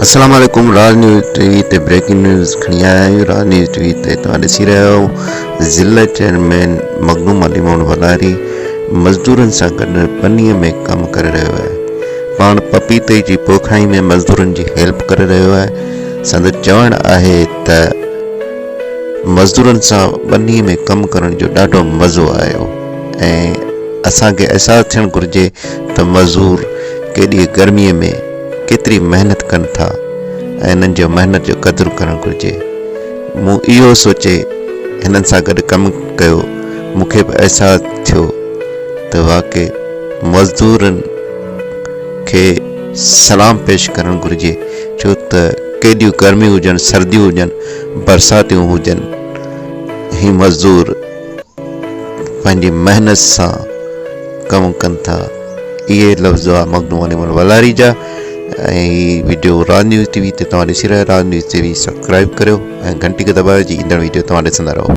अस्सलाम वालेकुम। राज news TV ते ब्रेकिंग न्यूज़ खणी आया आहियूं। राज न्यूज़ टीवी ते तव्हां ॾिसी रहिया आहियो ज़िला चेयरमैन मखदूम ولھاری मज़दूरनि सां गॾु पनीअ में कमु करे रहियो आहे। पाण पपीते जी पोखाई में मज़दूरनि जी हेल्प करे रहियो आहे। संदसि चवणु आहे त मज़दूरनि सां पनीअ में कमु करण जो ॾाढो मज़ो आयो ऐं असांखे अहसासु थियणु घुरिजे त मज़दूर केॾी गर्मीअ में केतिरी महिनत कनि था ऐं इन्हनि जो महिनत जो क़दुरु करणु घुरिजे। मूं इहो सोचे हिननि सां गॾु कमु कयो। मूंखे बि अहसासु थियो त वाक़ई मज़दूरनि खे सलाम पेश करणु घुरिजे, छो त केॾियूं गर्मियूं हुजनि, सर्दियूं हुजनि, बरसातियूं हुजनि, ही मज़दूर पंहिंजी महिनत सां कमु कनि था। इहे लफ़्ज़ आहे मखदूम ولھاری जा। ऐं वीडियो राज न्यूज़ टीवी ते तव्हां ॾिसी रहिया। राज न्यूज़ टीवी सब्सक्राइब करियो ऐं घंटी खे दॿायो जी ईंदड़ वीडियो तव्हां ॾिसंदा रहो।